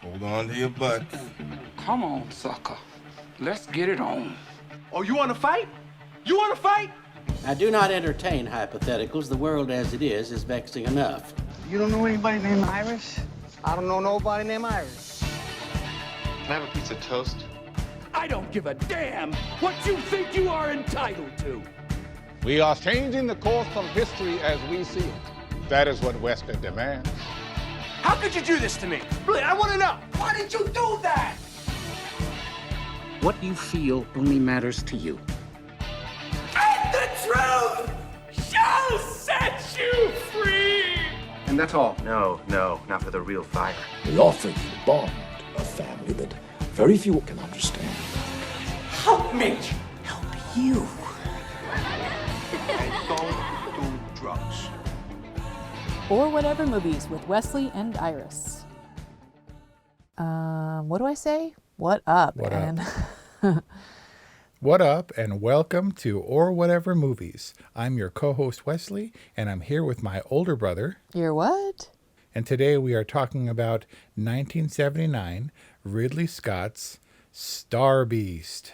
Hold on to your butts. Come on, sucker. Let's get it on. Oh, you want to fight? You want to fight? Now, do not entertain hypotheticals. The world as it is vexing enough. You don't know anybody named Iris? I don't know nobody named Iris. Can I have a piece of toast? I don't give a damn what you think you are entitled to. We are changing the course of history as we see it. That is what Western demands. How could you do this to me? Really, I want to know. Why did you do that? What you feel only matters to you. And the truth shall set you free. And that's all? No, not for the real fire. We offer you the bond of family that very few can understand. Help me. Help you. And don't do drugs. Or Whatever Movies with Wesley and Iris. What do I say? What up? What up, and welcome to Or Whatever Movies. I'm your co-host Wesley, and I'm here with my older brother. Your what? And today we are talking about 1979 Ridley Scott's Star Beast.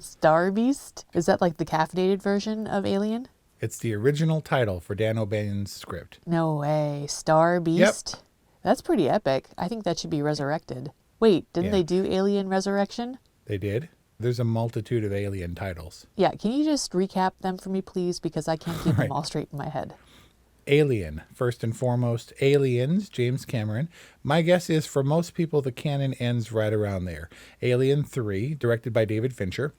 Star Beast? Is that like the caffeinated version of Alien? It's the original title for Dan O'Bannon's script. No way. Star Beast? Yep. That's pretty epic. I think that should be resurrected. Wait, didn't they do Alien Resurrection? They did. There's a multitude of Alien titles. Yeah, can you just recap them for me, please? Because I can't keep them all straight in my head. Alien, first and foremost. Aliens, James Cameron. My guess is for most people the canon ends right around there. Alien 3, directed by David Fincher.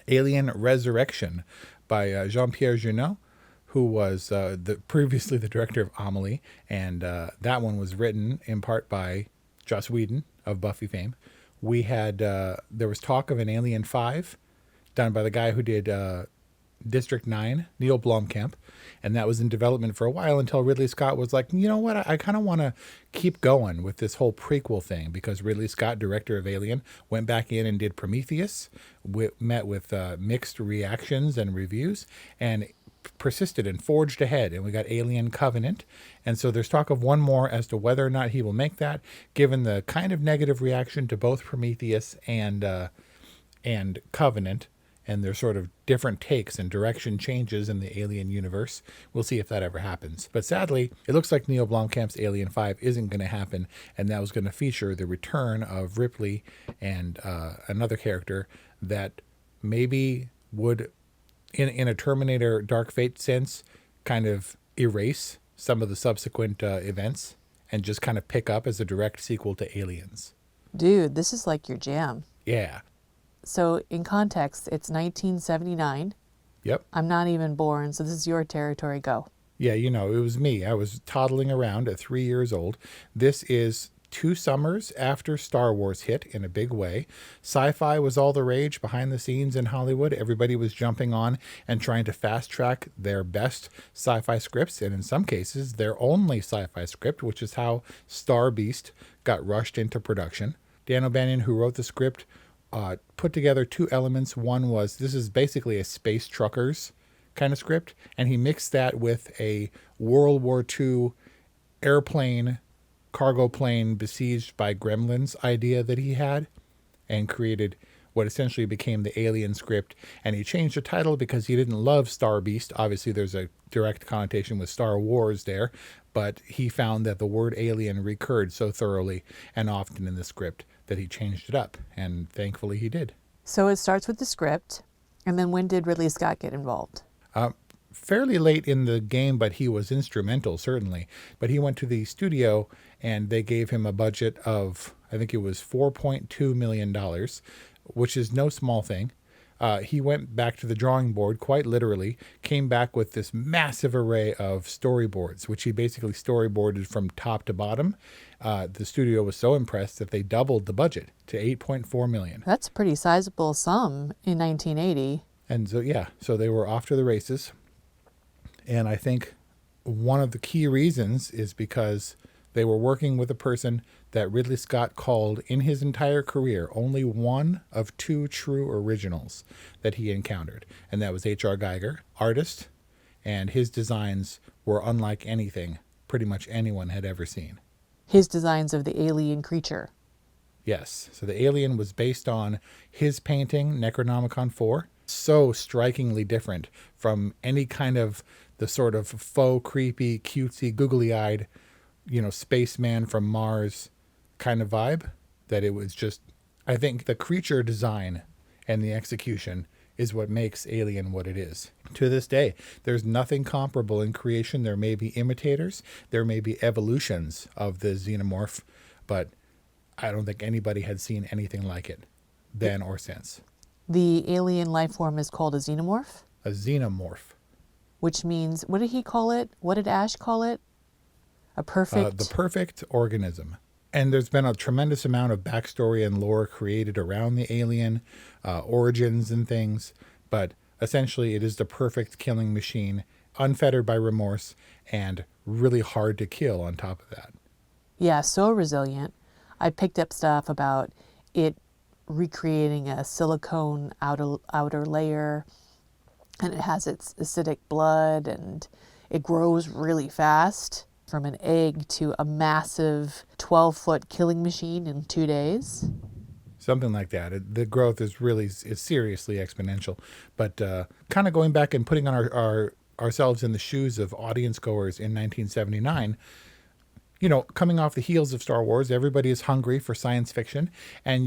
Alien Resurrection by Jean-Pierre Jeunet, who was previously the director of Amelie, and that one was written in part by Joss Whedon of Buffy fame. We had, there was talk of an Alien 5 done by the guy who did District 9, Neil Blomkamp, and that was in development for a while until Ridley Scott was like, you know what, I kind of want to keep going with this whole prequel thing, because Ridley Scott, director of Alien, went back in and did Prometheus, met with mixed reactions and reviews, and persisted and forged ahead, and we got Alien Covenant. And so there's talk of one more as to whether or not he will make that, given the kind of negative reaction to both Prometheus and Covenant, and their sort of different takes and direction changes in the Alien universe. We'll see if that ever happens. But sadly, it looks like Neil Blomkamp's Alien 5 isn't going to happen, and that was going to feature the return of Ripley and another character that maybe would, in a Terminator Dark Fate sense, kind of erase some of the subsequent events and just kind of pick up as a direct sequel to Aliens. Dude, this is like your jam. Yeah. So in context, it's 1979. Yep. I'm not even born, so this is your territory. Go. Yeah, you know, it was me. I was toddling around at 3 years old. This is 2 summers after Star Wars hit in a big way. Sci-fi was all the rage behind the scenes in Hollywood. Everybody was jumping on and trying to fast track their best sci-fi scripts, and in some cases, their only sci-fi script, which is how Star Beast got rushed into production. Dan O'Bannon, who wrote the script, put together 2 elements. One was, this is basically a space truckers kind of script, and he mixed that with a World War II airplane, cargo plane besieged by gremlins idea that he had, and created what essentially became the Alien script. And he changed the title because he didn't love Star Beast. Obviously, there's a direct connotation with Star Wars there, but he found that the word alien recurred so thoroughly and often in the script that he changed it up, and thankfully he did. So it starts with the script, and then when did Ridley Scott get involved? Fairly late in the game, but he was instrumental, certainly. But he went to the studio, and they gave him a budget of, I think it was $4.2 million, which is no small thing. He went back to the drawing board, quite literally, came back with this massive array of storyboards, which he basically storyboarded from top to bottom. The studio was so impressed that they doubled the budget to $8.4 million. That's a pretty sizable sum in 1980. And so, so they were off to the races. And I think one of the key reasons is because they were working with a person that Ridley Scott called, in his entire career, only one of 2 true originals that he encountered. And that was H.R. Giger, artist, and his designs were unlike anything pretty much anyone had ever seen. His designs of the alien creature. Yes. So the alien was based on his painting, Necronomicon 4. So strikingly different from any kind of the sort of faux, creepy, cutesy, googly-eyed, spaceman from Mars kind of vibe, that it was just, I think the creature design and the execution is what makes Alien what it is. To this day, there's nothing comparable in creation. There may be imitators, there may be evolutions of the xenomorph, but I don't think anybody had seen anything like it then or since. The alien life form is called a xenomorph? A xenomorph. Which means, what did he call it? What did Ash call it? A perfect... The perfect organism. And there's been a tremendous amount of backstory and lore created around the alien, origins and things. But essentially, it is the perfect killing machine, unfettered by remorse, and really hard to kill on top of that. Yeah, so resilient. I picked up stuff about it recreating a silicone outer layer, and it has its acidic blood, and it grows really fast from an egg to a massive 12-foot killing machine in 2 days. Something like that. The growth is seriously exponential. But kind of going back and putting on ourselves in the shoes of audience goers in 1979, coming off the heels of Star Wars, everybody is hungry for science fiction, and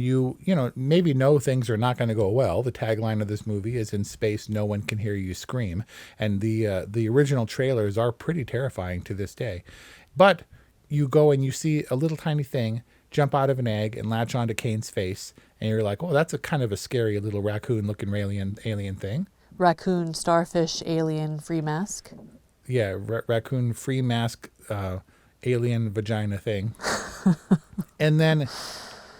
maybe know things are not going to go well. The tagline of this movie is, "In space, no one can hear you scream," and the original trailers are pretty terrifying to this day. But you go and you see a little tiny thing jump out of an egg and latch onto Kane's face, and you're like, "Oh, that's a kind of a scary little raccoon-looking alien thing." Raccoon, starfish, alien, free mask. Yeah, raccoon, free mask. Alien vagina thing. and then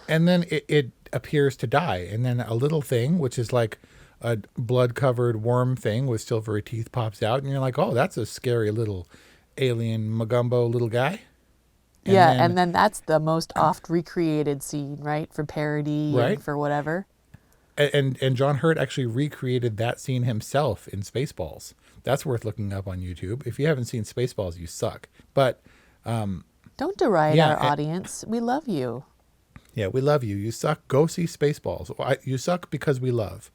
it appears to die, and then a little thing which is like a blood-covered worm thing with silvery teeth pops out, and you're like, "Oh, that's a scary little alien magumbo little guy." And then that's the most oft recreated scene, right, for parody, right? And for whatever. And John Hurt actually recreated that scene himself in Spaceballs. That's worth looking up on YouTube. If you haven't seen Spaceballs, you suck. But don't deride our audience. We love you. Yeah, we love you. You suck. Go see Spaceballs. You suck because we love.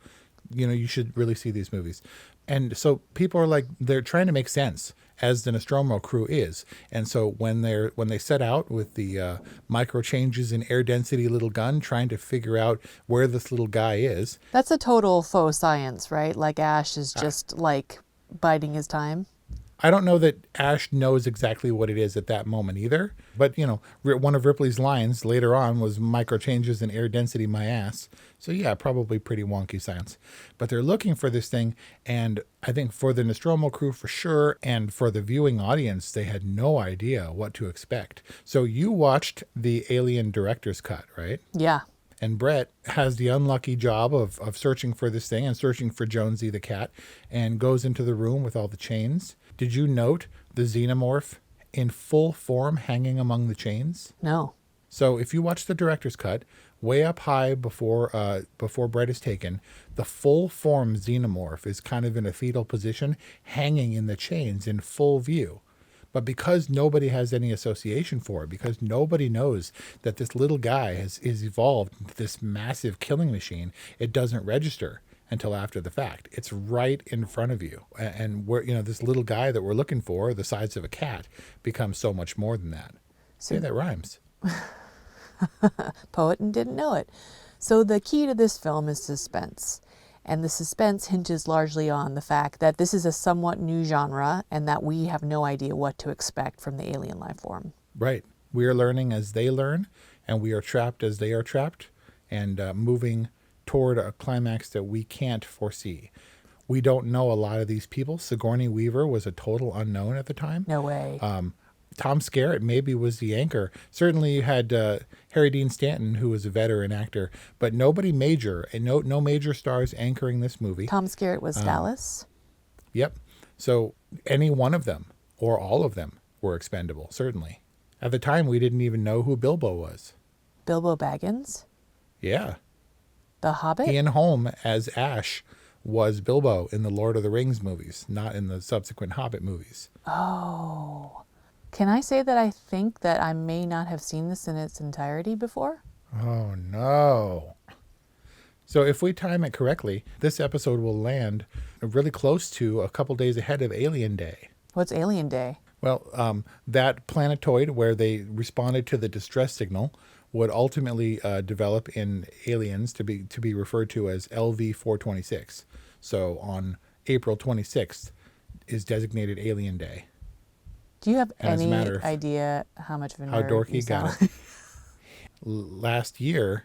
You should really see these movies. And so people are like, they're trying to make sense, as the Nostromo crew is. And so when they set out with the micro changes in air density little gun, trying to figure out where this little guy is. That's a total faux science, right? Like Ash is just like biding his time. I don't know that Ash knows exactly what it is at that moment either. But, one of Ripley's lines later on was micro changes in air density my ass. So, yeah, probably pretty wonky science. But they're looking for this thing. And I think for the Nostromo crew for sure, and for the viewing audience, they had no idea what to expect. So you watched the Alien director's cut, right? Yeah. And Brett has the unlucky job of searching for this thing and searching for Jonesy the cat, and goes into the room with all the chains. Did you note the xenomorph in full form hanging among the chains? No. So if you watch the director's cut, way up high before Brett is taken, the full form xenomorph is kind of in a fetal position, hanging in the chains in full view. But because nobody has any association for it, because nobody knows that this little guy is evolved into this massive killing machine, it doesn't register until after the fact. It's right in front of you. And this little guy that we're looking for, the size of a cat, becomes so much more than that. Say that rhymes. Poet and didn't know it. So the key to this film is suspense. And the suspense hinges largely on the fact that this is a somewhat new genre and that we have no idea what to expect from the alien life form. Right. We are learning as they learn, and we are trapped as they are trapped, and moving toward a climax that we can't foresee. We don't know a lot of these people. Sigourney Weaver was a total unknown at the time. No way. Tom Skerritt maybe was the anchor. Certainly you had Harry Dean Stanton, who was a veteran actor, but nobody major, and no major stars anchoring this movie. Tom Skerritt was Dallas? Yep. So any one of them, or all of them, were expendable, certainly. At the time, we didn't even know who Bilbo was. Bilbo Baggins? Yeah. The Hobbit? Ian Holm as Ash was Bilbo in the Lord of the Rings movies, not in the subsequent Hobbit movies. Oh. Can I say that I think that I may not have seen this in its entirety before? Oh, no. So if we time it correctly, this episode will land really close to a couple days ahead of Alien Day. What's Alien Day? Well, that planetoid where they responded to the distress signal would ultimately develop in aliens to be referred to as LV-426. So on April 26th is designated Alien Day. Do you have And any as a matter of idea how much of a nerd how you dorky got sound? it? Last year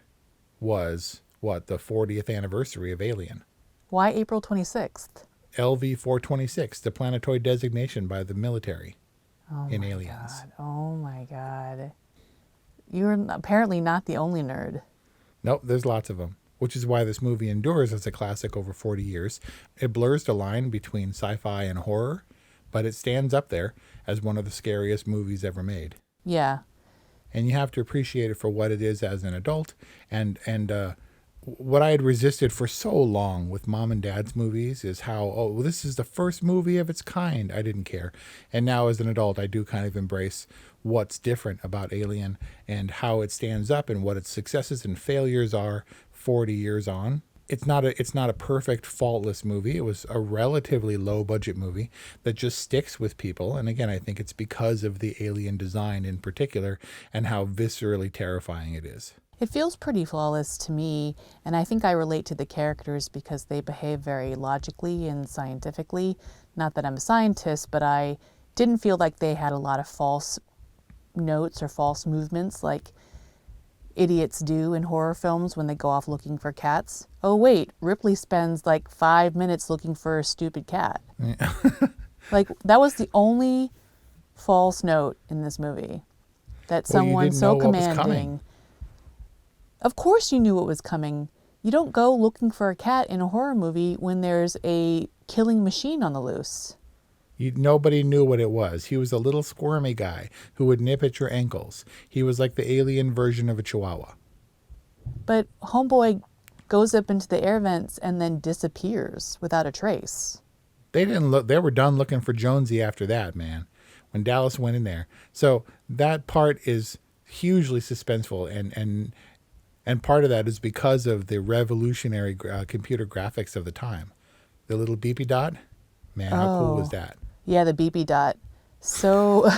was, the 40th anniversary of Alien. Why April 26th? LV-426, the planetoid designation by the military in Aliens. God. Oh my God. You're apparently not the only nerd. Nope, there's lots of them, which is why this movie endures as a classic over 40 years. It blurs the line between sci-fi and horror, but it stands up there as one of the scariest movies ever made. Yeah. And you have to appreciate it for what it is as an adult. And what I had resisted for so long with mom and dad's movies is how, this is the first movie of its kind. I didn't care. And now as an adult, I do kind of embrace what's different about Alien and how it stands up and what its successes and failures are 40 years on. It's not a perfect, faultless movie. It was a relatively low budget movie that just sticks with people. And again, I think it's because of the alien design in particular and how viscerally terrifying it is. It feels pretty flawless to me, and I think I relate to the characters because they behave very logically and scientifically. Not that I'm a scientist, but I didn't feel like they had a lot of false notes or false movements like idiots do in horror films when they go off looking for cats. Oh wait, Ripley spends like 5 minutes looking for a stupid cat. Yeah. Like, that was the only false note in this movie. That someone so commanding... Of course you knew what was coming. You don't go looking for a cat in a horror movie when there's a killing machine on the loose. Nobody knew what it was. He was a little squirmy guy who would nip at your ankles. He was like the alien version of a chihuahua. But Homeboy goes up into the air vents and then disappears without a trace. They didn't look. They were done looking for Jonesy after that, man, when Dallas went in there. So that part is hugely suspenseful, and part of that is because of the revolutionary computer graphics of the time. The little beepy dot, man, how cool was that? Yeah, the beepy dot. So,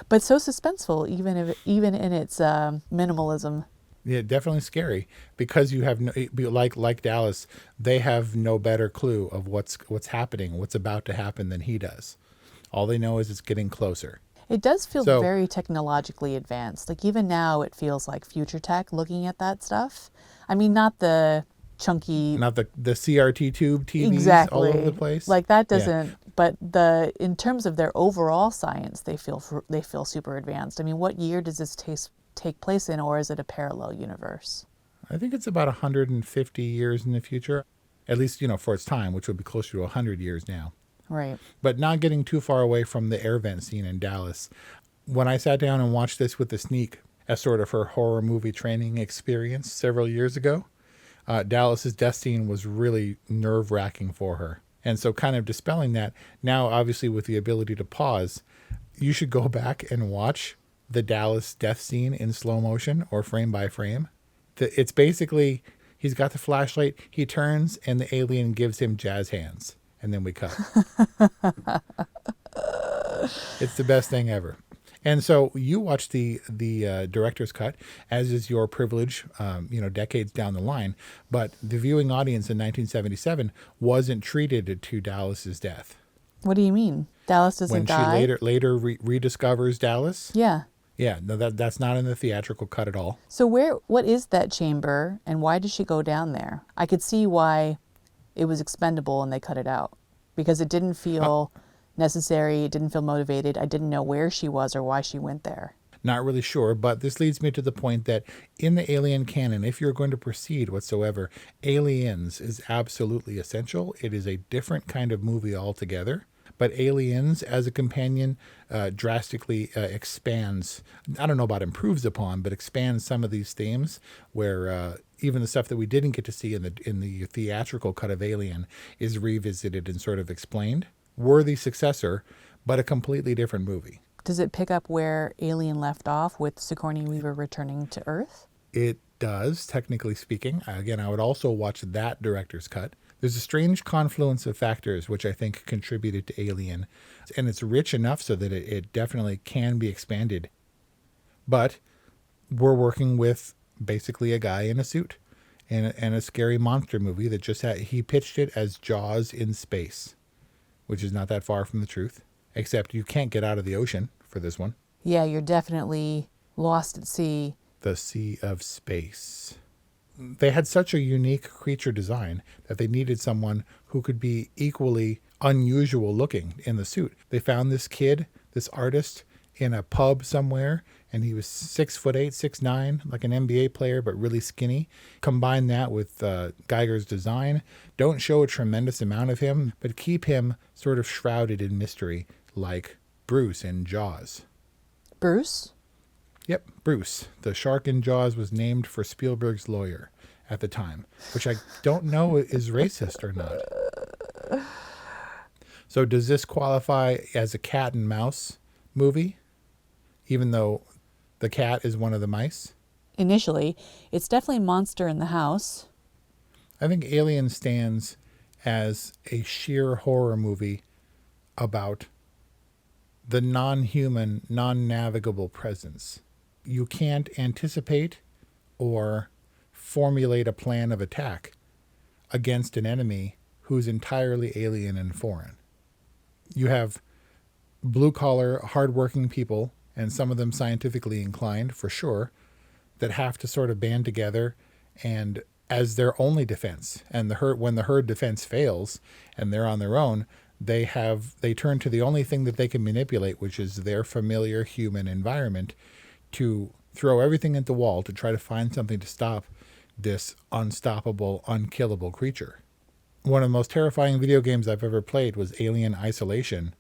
but so suspenseful, even in its minimalism. Yeah, definitely scary because you have no, like Dallas, they have no better clue of what's happening, what's about to happen than he does. All they know is it's getting closer. It does feel very technologically advanced. Like, even now it feels like future tech looking at that stuff. I mean, not the chunky... Not the CRT tube TVs exactly. all over the place. Like, that doesn't... Yeah. But in terms of their overall science, they feel super advanced. I mean, what year does this take place in, or is it a parallel universe? I think it's about 150 years in the future. At least, for its time, which would be closer to 100 years now. Right. But not getting too far away from the air vent scene in Dallas. When I sat down and watched this with the Sneak as sort of her horror movie training experience several years ago, Dallas's death scene was really nerve-wracking for her. And so kind of dispelling that, now obviously with the ability to pause, you should go back and watch the Dallas death scene in slow motion or frame by frame. It's basically, he's got the flashlight, he turns, and the alien gives him jazz hands. And then we cut. It's the best thing ever. And so you watch the director's cut, as is your privilege, decades down the line. But the viewing audience in 1977 wasn't treated to Dallas's death. What do you mean? Dallas doesn't die? When she later rediscovers Dallas? Yeah. Yeah, no, that's not in the theatrical cut at all. So what is that chamber, and why does she go down there? I could see why it was expendable and they cut it out, because it didn't feel necessary. It didn't feel motivated. I didn't know where she was or why she went there. Not really sure, but this leads me to the point that in the Alien canon, if you're going to proceed whatsoever, Aliens is absolutely essential. It is a different kind of movie altogether. But Aliens as a companion drastically expands, I don't know about improves upon, but expands some of these themes where even the stuff that we didn't get to see in the theatrical cut of Alien is revisited and sort of explained. Worthy successor, but a completely different movie. Does it pick up where Alien left off with Sigourney Weaver returning to Earth? It does, technically speaking. Again, I would also watch that director's cut. There's a strange confluence of factors which I think contributed to Alien, and it's rich enough so that it definitely can be expanded. But we're working with basically a guy in a suit and a scary monster movie that just he pitched it as Jaws in space, which is not that far from the truth, except you can't get out of the ocean for this one. Yeah, you're definitely lost at sea. The Sea of Space. They had such a unique creature design that they needed someone who could be equally unusual looking in the suit. They found this kid, this artist, in a pub somewhere, and he was 6'8", 6'9", like an NBA player, but really skinny. Combine that with Geiger's design. Don't show a tremendous amount of him, but keep him sort of shrouded in mystery, like Bruce in Jaws. Bruce? Yep, Bruce. The shark in Jaws was named for Spielberg's lawyer at the time, which I don't know is racist or not. So does this qualify as a cat and mouse movie, even though the cat is one of the mice? Initially, it's definitely Monster in the House. I think Alien stands as a sheer horror movie about the non-human, non-navigable presence. You can't anticipate or formulate a plan of attack against an enemy who's entirely alien and foreign. You have blue-collar, hard-working people, and some of them scientifically inclined, for sure, that have to sort of band together and as their only defense. And when the herd defense fails and they're on their own, they turn to the only thing that they can manipulate, which is their familiar human environment, to throw everything at the wall to try to find something to stop this unstoppable, unkillable creature. One of the most terrifying video games I've ever played was Alien Isolation.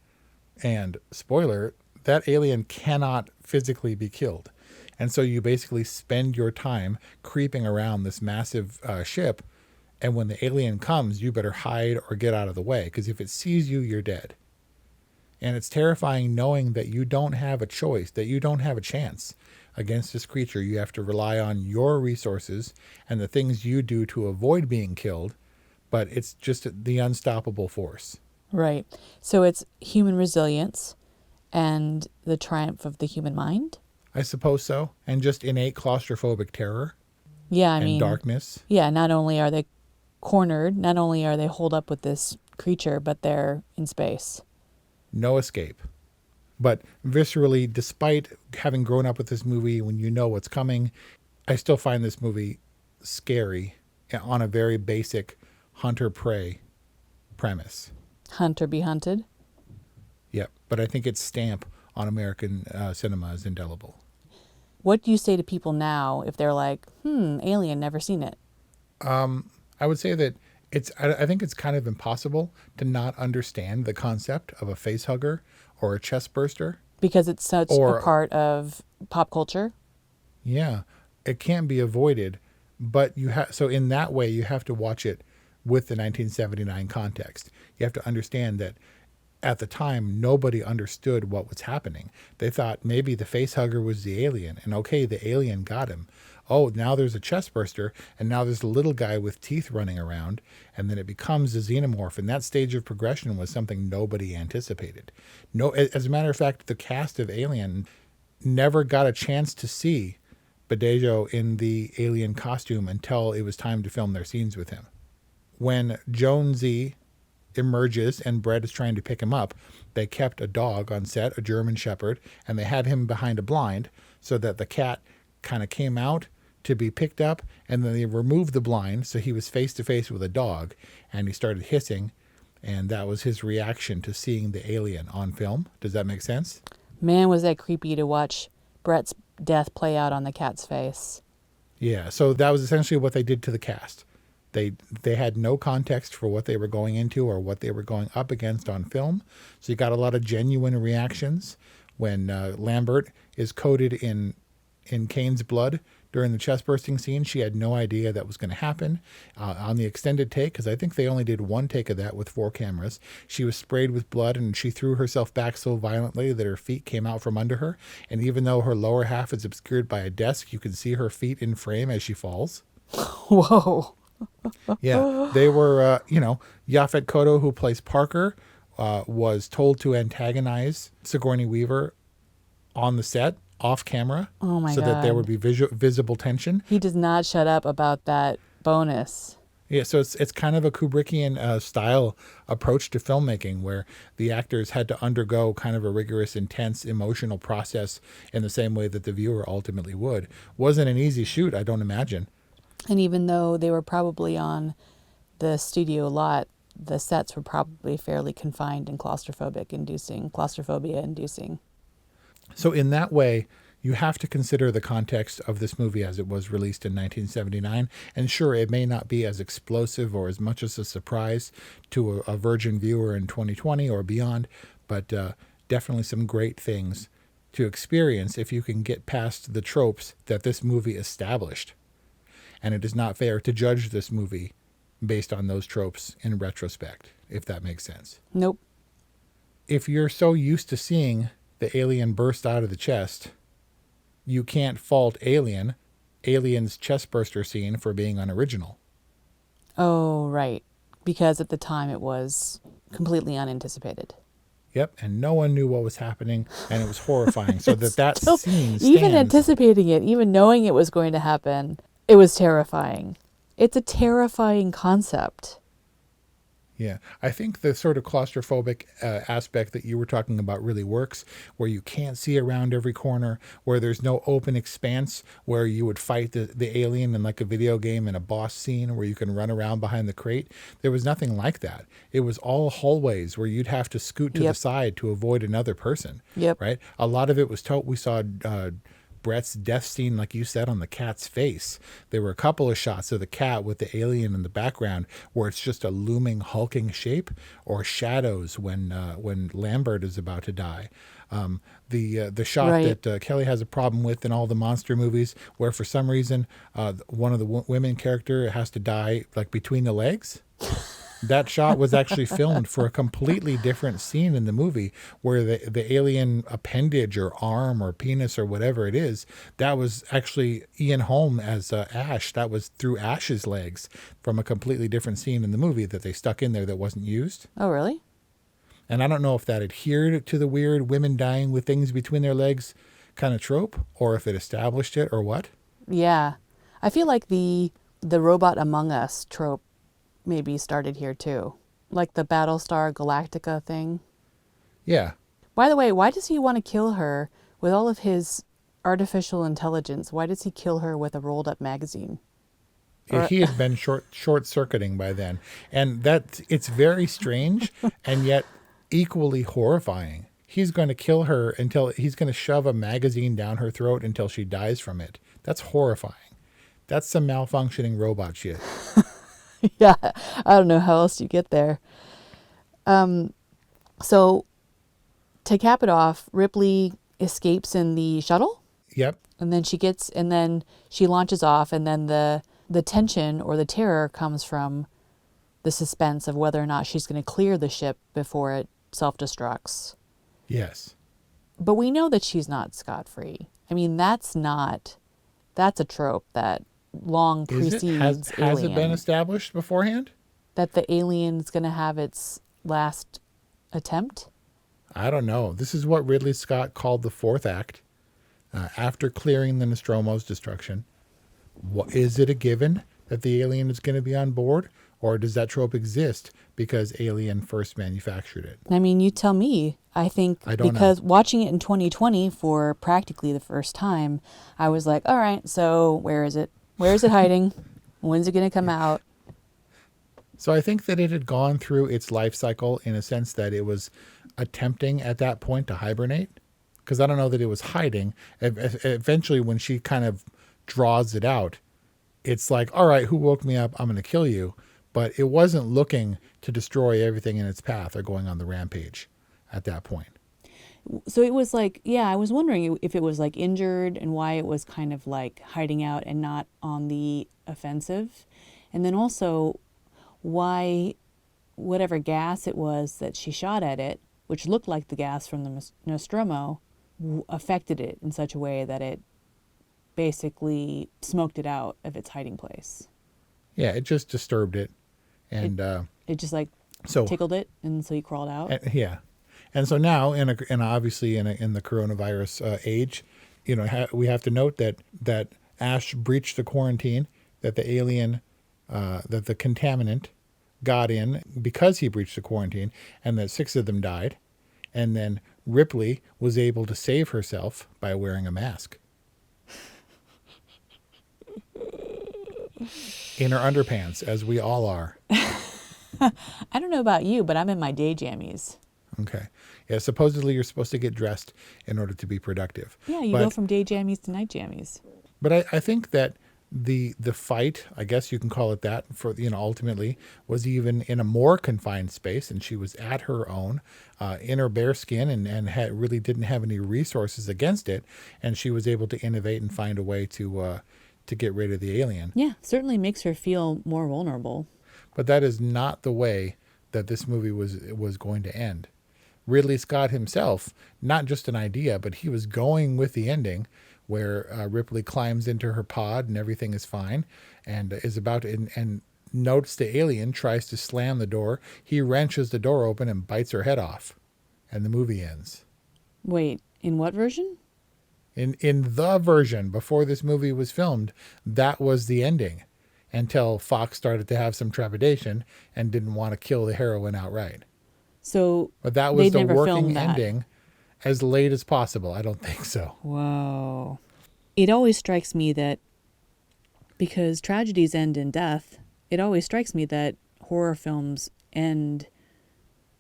And spoiler, that alien cannot physically be killed. And so you basically spend your time creeping around this massive ship. And when the alien comes, you better hide or get out of the way, because if it sees you, you're dead. And it's terrifying knowing that you don't have a choice, that you don't have a chance against this creature. You have to rely on your resources and the things you do to avoid being killed, but it's just the unstoppable force. Right. So it's human resilience and the triumph of the human mind? I suppose so. And just innate claustrophobic terror. Yeah, I and mean, darkness. Yeah, not only are they cornered, not only are they holed up with this creature, but they're in space. No escape. But viscerally, despite having grown up with this movie, when you know what's coming, I still find this movie scary on a very basic hunter-prey premise. Hunt or be hunted? Yep, but I think its stamp on American cinema is indelible. What do you say to people now if they're like, Alien, never seen it? I would say that I think it's kind of impossible to not understand the concept of a face hugger or a chest burster. Because it's such a part of pop culture? Yeah, it can't be avoided, but so in that way you have to watch it with the 1979 context. You have to understand that at the time, nobody understood what was happening. They thought maybe the face hugger was the alien, and okay, the alien got him. Oh, now there's a chest burster, and now there's a little guy with teeth running around, and then it becomes a xenomorph, and that stage of progression was something nobody anticipated. No, as a matter of fact, the cast of Alien never got a chance to see Badejo in the alien costume until it was time to film their scenes with him. When Jonesy emerges and Brett is trying to pick him up, they kept a dog on set, a German Shepherd, and they had him behind a blind so that the cat kind of came out to be picked up, and then they removed the blind so he was face to face with a dog, and he started hissing, and that was his reaction to seeing the alien on film. Does that make sense? Man, was that creepy to watch Brett's death play out on the cat's face. Yeah, so that was essentially what they did to the cast. They had no context for what they were going into or what they were going up against on film. So you got a lot of genuine reactions when Lambert is coated in in Kane's blood during the chest bursting scene. She had no idea that was going to happen. On the extended take, because I think they only did one take of that with 4 cameras, she was sprayed with blood and she threw herself back so violently that her feet came out from under her. And even though her lower half is obscured by a desk, you can see her feet in frame as she falls. Whoa. Yeah, they were, Yaphet Kotto, who plays Parker, was told to antagonize Sigourney Weaver on the set, off camera, Oh my so God. that there would be visible tension. He does not shut up about that bonus. Yeah, so it's kind of a Kubrickian style approach to filmmaking, where the actors had to undergo kind of a rigorous, intense, emotional process in the same way that the viewer ultimately would. Wasn't an easy shoot, I don't imagine. And even though they were probably on the studio lot, the sets were probably fairly confined and claustrophobia inducing. So in that way, you have to consider the context of this movie as it was released in 1979. And sure, it may not be as explosive or as much as a surprise to a virgin viewer in 2020 or beyond, but definitely some great things to experience if you can get past the tropes that this movie established. And it is not fair to judge this movie based on those tropes in retrospect, if that makes sense. Nope. If you're so used to seeing the alien burst out of the chest, you can't fault Alien's chest burster scene for being unoriginal. Oh, right. Because at the time it was completely unanticipated. Yep, and no one knew what was happening, and it was horrifying. So that Still, scene stands. even anticipating it, even knowing it was going to happen, it was terrifying. It's a terrifying concept. Yeah, I think the sort of claustrophobic aspect that you were talking about really works, where you can't see around every corner, where there's no open expanse, where you would fight the alien in like a video game in a boss scene where you can run around behind the crate. There was nothing like that. It was all hallways where you'd have to scoot to the side to avoid another person. Yep. Right? A lot of it was we saw Brett's death scene, like you said, on the cat's face. There were a couple of shots of the cat with the alien in the background where it's just a looming, hulking shape, or shadows when Lambert is about to die. The shot that Kelly has a problem with in all the monster movies, where for some reason one of the women character has to die like between the legs. That shot was actually filmed for a completely different scene in the movie, where the alien appendage or arm or penis or whatever it is, that was actually Ian Holm as Ash. That was through Ash's legs from a completely different scene in the movie that they stuck in there that wasn't used. Oh, really? And I don't know if that adhered to the weird women dying with things between their legs kind of trope, or if it established it or what. Yeah. I feel like the robot among us trope maybe started here too. Like the Battlestar Galactica thing. Yeah. By the way, why does he want to kill her with all of his artificial intelligence? Why does he kill her with a rolled up magazine? He had been short-circuiting by then. And it's very strange and yet equally horrifying. He's going to kill her until he's going to shove a magazine down her throat until she dies from it. That's horrifying. That's some malfunctioning robot shit. Yeah, I don't know how else you get there. So to cap it off, Ripley escapes in the shuttle. Yep. And then she launches off, and then the tension or the terror comes from the suspense of whether or not she's going to clear the ship before it self-destructs. Yes. But we know that she's not scot-free. I mean, that's a trope that long precedes Has Alien. it been established beforehand? That the alien's going to have its last attempt? I don't know. This is what Ridley Scott called the fourth act. After clearing the Nostromo's destruction, is it a given that the alien is going to be on board? Or does that trope exist because Alien first manufactured it? I mean, you tell me. I think because watching it in 2020 for practically the first time, I was like, all right, so where is it? Where is it hiding? When's it going to come out? So I think that it had gone through its life cycle in a sense that it was attempting at that point to hibernate. Because I don't know that it was hiding. Eventually, when she kind of draws it out, it's like, all right, who woke me up? I'm going to kill you. But it wasn't looking to destroy everything in its path or going on the rampage at that point. So it was like, yeah, I was wondering if it was like injured and why it was kind of like hiding out and not on the offensive. And then also why whatever gas it was that she shot at it, which looked like the gas from the Nostromo, affected it in such a way that it basically smoked it out of its hiding place. Yeah, it just disturbed it. And it just like so tickled it, and so he crawled out. Yeah. And so now, obviously in the coronavirus age, we have to note that Ash breached the quarantine, that the alien, that the contaminant got in because he breached the quarantine, and that 6 of them died. And then Ripley was able to save herself by wearing a mask. In her underpants, as we all are. I don't know about you, but I'm in my day jammies. Okay. Yeah, supposedly you're supposed to get dressed in order to be productive. Yeah, you go from day jammies to night jammies. But I think that the fight, I guess you can call it that, for ultimately was even in a more confined space, and she was at her own, in her bare skin, and really didn't have any resources against it, and she was able to innovate and find a way to get rid of the alien. Yeah, certainly makes her feel more vulnerable. But that is not the way that this movie was going to end. Ridley Scott himself, not just an idea, but he was going with the ending where Ripley climbs into her pod and everything is fine, and is about to, and notes the alien, tries to slam the door. He wrenches the door open and bites her head off, and the movie ends. Wait, in what version? In the version before this movie was filmed, that was the ending, until Fox started to have some trepidation and didn't want to kill the heroine outright. So, but that was the working that. ending as late as possible. I don't think so. Whoa. It always strikes me that because tragedies end in death, it always strikes me that horror films end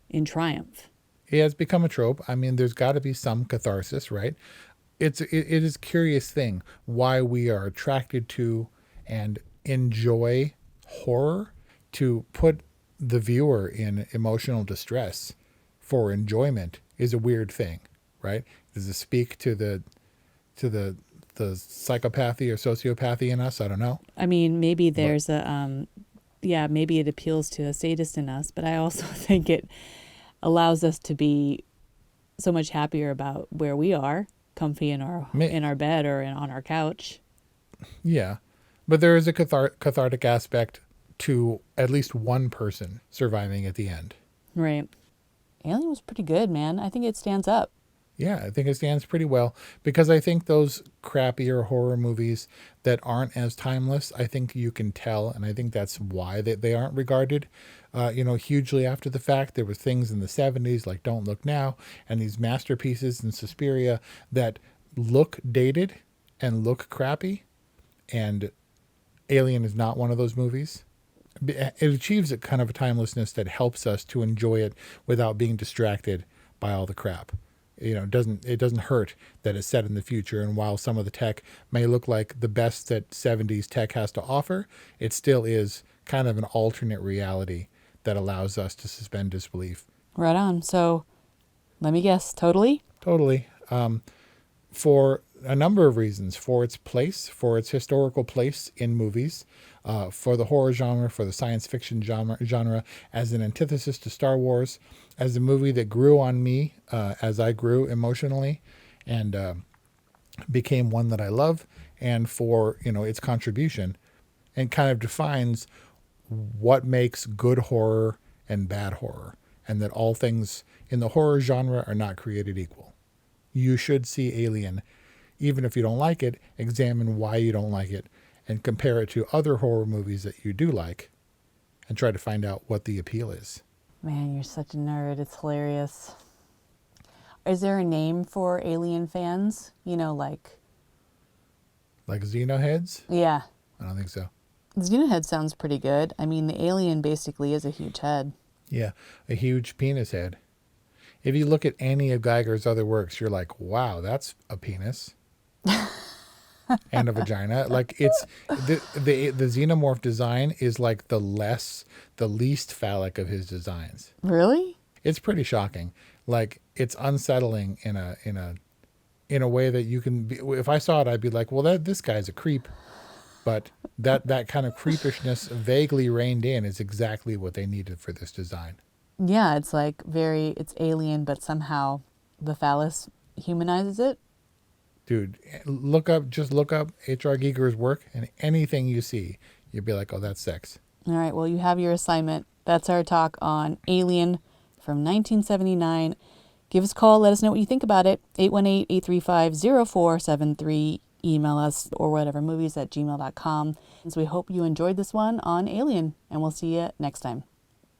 in triumph. It has become a trope. I mean, there's got to be some catharsis, right? It is a curious thing why we are attracted to and enjoy horror, to put the viewer in emotional distress for enjoyment is a weird thing, right? Does it speak to the psychopathy or sociopathy in us? I don't know. I mean, maybe there's maybe it appeals to a sadist in us, but I also think it allows us to be so much happier about where we are, comfy in our bed or on our couch. Yeah. But there is a cathartic aspect to at least one person surviving at the end. Right. Alien was pretty good, man. I think it stands up. Yeah, I think it stands pretty well, because I think those crappier horror movies that aren't as timeless, I think you can tell, and I think that's why they aren't regarded, hugely after the fact. There were things in the 70s like Don't Look Now and these masterpieces in Suspiria that look dated and look crappy, and Alien is not one of those movies. It achieves a kind of a timelessness that helps us to enjoy it without being distracted by all the crap. It doesn't hurt that it's set in the future, and while some of the tech may look like the best that 70s tech has to offer, it still is kind of an alternate reality that allows us to suspend disbelief. Right on. So, let me guess, totally? Totally. For a number of reasons. For its place, for its historical place in movies, for the horror genre, for the science fiction genre as an antithesis to Star Wars, as a movie that grew on me as I grew emotionally and became one that I love, and for its contribution, and kind of defines what makes good horror and bad horror, and that all things in the horror genre are not created equal. You should see Alien. Even if you don't like it, examine why you don't like it and compare it to other horror movies that you do like and try to find out what the appeal is. Man, you're such a nerd. It's hilarious. Is there a name for Alien fans? Like Xenoheads? Yeah. I don't think so. Xenohead sounds pretty good. I mean, the alien basically is a huge head. Yeah, a huge penis head. If you look at any of Geiger's other works, you're like, wow, that's a penis. And a vagina. Like, it's the xenomorph design is like the least phallic of his designs. Really? It's pretty shocking. Like, it's unsettling in a way that you can be, if I saw it, I'd be like, well, this guy's a creep. But that kind of creepishness vaguely reined in is exactly what they needed for this design. Yeah, it's like it's alien, but somehow the phallus humanizes it. Dude, just look up H.R. Giger's work, and anything you see, you'll be like, oh, that's sex. All right, well, you have your assignment. That's our talk on Alien from 1979. Give us a call. Let us know what you think about it. 818-835-0473. Email us or whatever, movies@gmail.com. So we hope you enjoyed this one on Alien, and we'll see you next time.